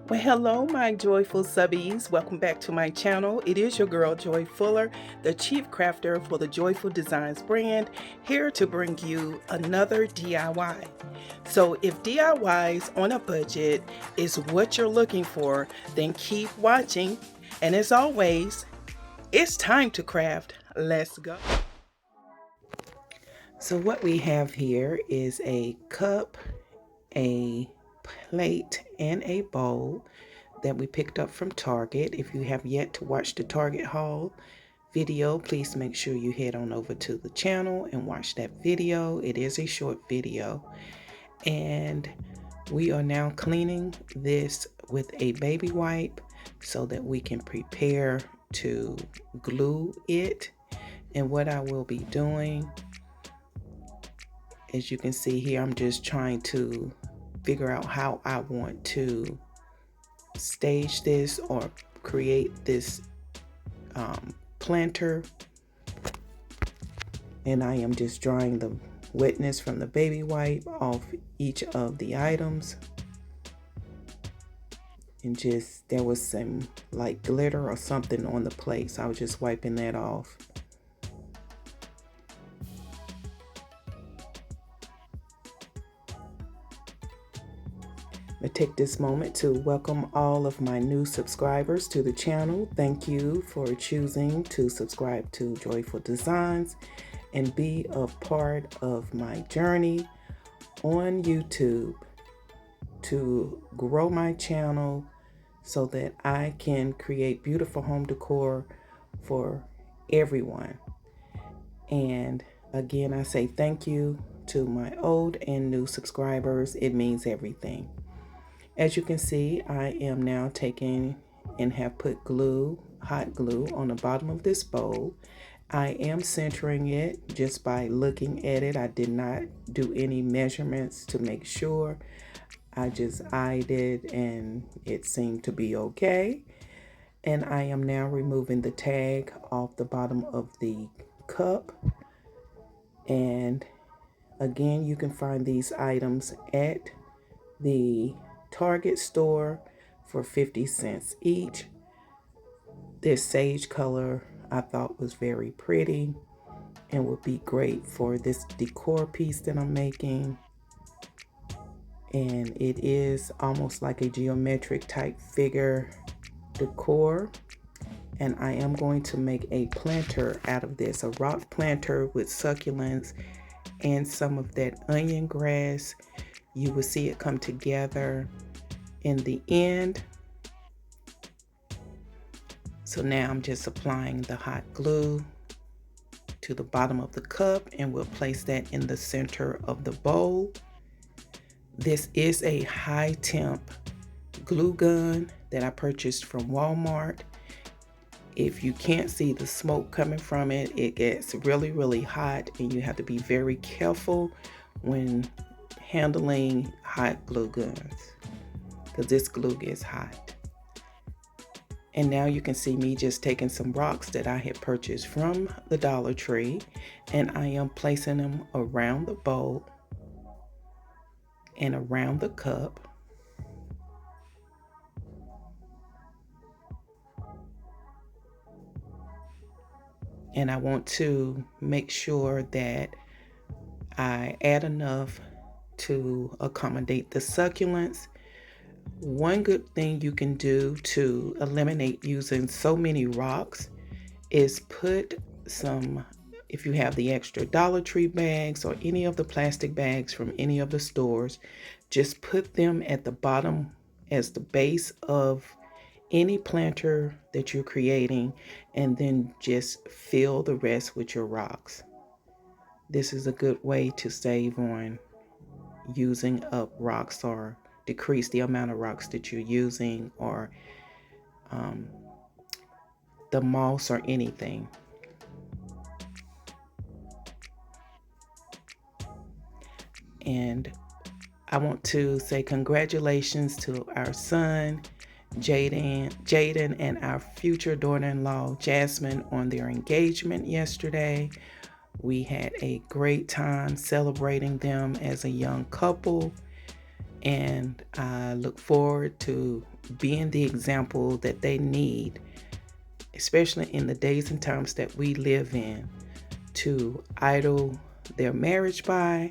Well, hello, my joyful subbies. Welcome back to my channel. It is your girl, Joy Fuller, the Chief Crafter for the JoyfulDesignz brand, here to bring you another DIY. So if DIYs on a budget is what you're looking for, then keep watching. And as always, it's time to craft. Let's go. So what we have here is a cup, a plate, and a bowl that we picked up from Target. If you have yet to watch the Target haul video, please make sure you head on over to the channel and watch that video. It is a short video. And we are now cleaning this with a baby wipe so that we can prepare to glue it. And what I will be doing, as you can see here, I'm just trying to figure out how I want to stage this or create this planter. And I am just drying the wetness from the baby wipe off each of the items. And just, there was some like glitter or something on the plate, so I was just wiping that off. I take this moment to welcome all of my new subscribers to the channel. Thank you for choosing to subscribe to JoyfulDesignz and be a part of my journey on YouTube to grow my channel so that I can create beautiful home decor for everyone. And again, I say thank you to my old and new subscribers. It means everything. As you can see, I am now taking and have put glue, hot glue, on the bottom of this bowl. I am centering it just by looking at it. I did not do any measurements to make sure. I just eyed it and it seemed to be okay. And I am now removing the tag off the bottom of the cup. And again, you can find these items at the Target store for 50 cents each. This sage color I thought was very pretty and would be great for this decor piece that I'm making. And it is almost like a geometric type figure decor. And I am going to make a planter out of this, a rock planter with succulents and some of that onion grass. You will see it come together in the end. So now I'm just applying the hot glue to the bottom of the cup, and we'll place that in the center of the bowl. This is a high temp glue gun that I purchased from Walmart. If you can't see the smoke coming from it, it gets really, really hot, and you have to be very careful when handling hot glue guns because this glue gets hot. And now you can see me just taking some rocks that I had purchased from the Dollar Tree, and I am placing them around the bowl and around the cup. And I want to make sure that I add enough to accommodate the succulents. One good thing you can do to eliminate using so many rocks is put some, if you have the extra Dollar Tree bags or any of the plastic bags from any of the stores, just put them at the bottom as the base of any planter that you're creating, and then just fill the rest with your rocks. This is a good way to save on using up rocks or decrease the amount of rocks that you're using, or the moss or anything. And I want to say congratulations to our son Jaden and our future daughter-in-law Jasmine on their engagement yesterday. We had a great time celebrating them as a young couple, and I look forward to being the example that they need, especially in the days and times that we live in, to idle their marriage by.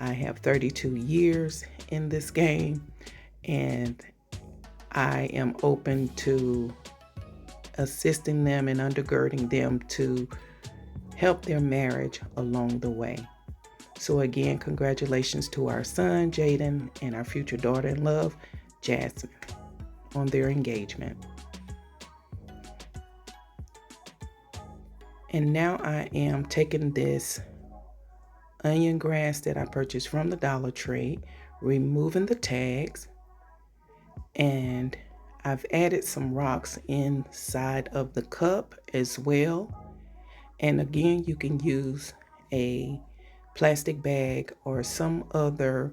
I have 32 years in this game, and I am open to assisting them and undergirding them to help their marriage along the way. So again, congratulations to our son, Jaden, and our future daughter-in-law, Jasmine, on their engagement. And now I am taking this onion grass that I purchased from the Dollar Tree, removing the tags, and I've added some rocks inside of the cup as well. And again, you can use a plastic bag or some other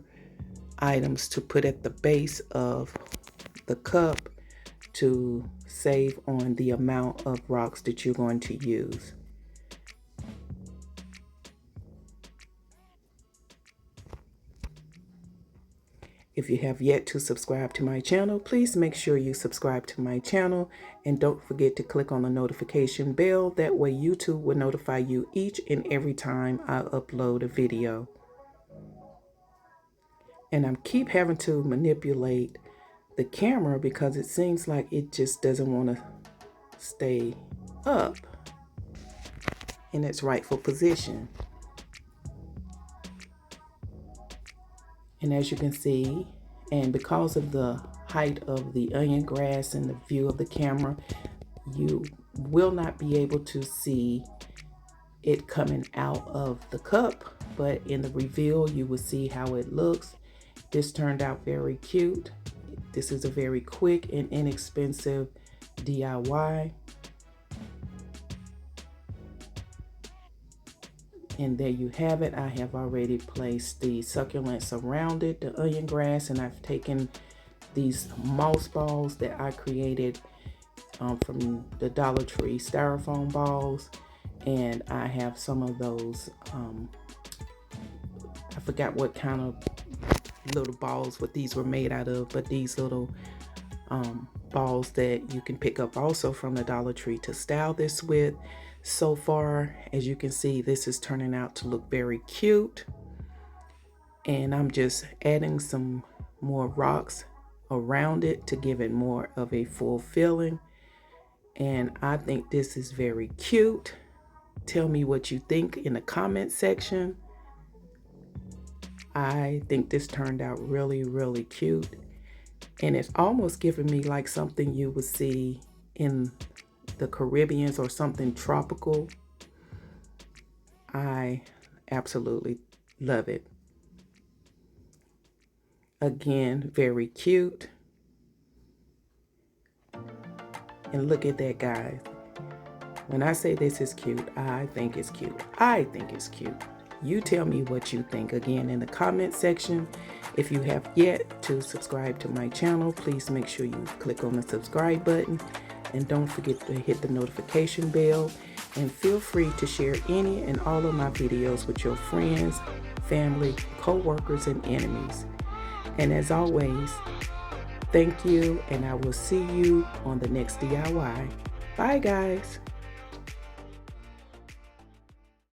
items to put at the base of the cup to save on the amount of rocks that you're going to use. If you have yet to subscribe to my channel, please make sure you subscribe to my channel, and don't forget to click on the notification bell. That way YouTube will notify you each and every time I upload a video. And I keep having to manipulate the camera because it seems like it just doesn't want to stay up in its rightful position. And as you can see, and because of the height of the onion grass and the view of the camera, you will not be able to see it coming out of the cup, but in the reveal you will see how it looks. This turned out very cute. This is a very quick and inexpensive DIY. And there you have it. I have already placed the succulents around it, the onion grass, and I've taken these moss balls that I created from the Dollar Tree styrofoam balls, and I have some of those, I forgot what kind of little balls what these were made out of, but these little balls that you can pick up also from the Dollar Tree to style this with. So far, as you can see, this is turning out to look very cute, and I'm just adding some more rocks around it to give it more of a full feeling, and I think this is very cute. Tell me what you think in the comment section. I think this turned out really, really cute, and it's almost giving me like something you would see in the Caribbeans or something tropical. I absolutely love it. Again, very cute. And look at that, guys. When I say this is cute, I think it's cute. I think it's cute. You tell me what you think again in the comment section. If you have yet to subscribe to my channel, please make sure you click on the subscribe button. And don't forget to hit the notification bell, and feel free to share any and all of my videos with your friends, family, co-workers, and enemies. And as always, thank you, and I will see you on the next DIY. Bye, guys.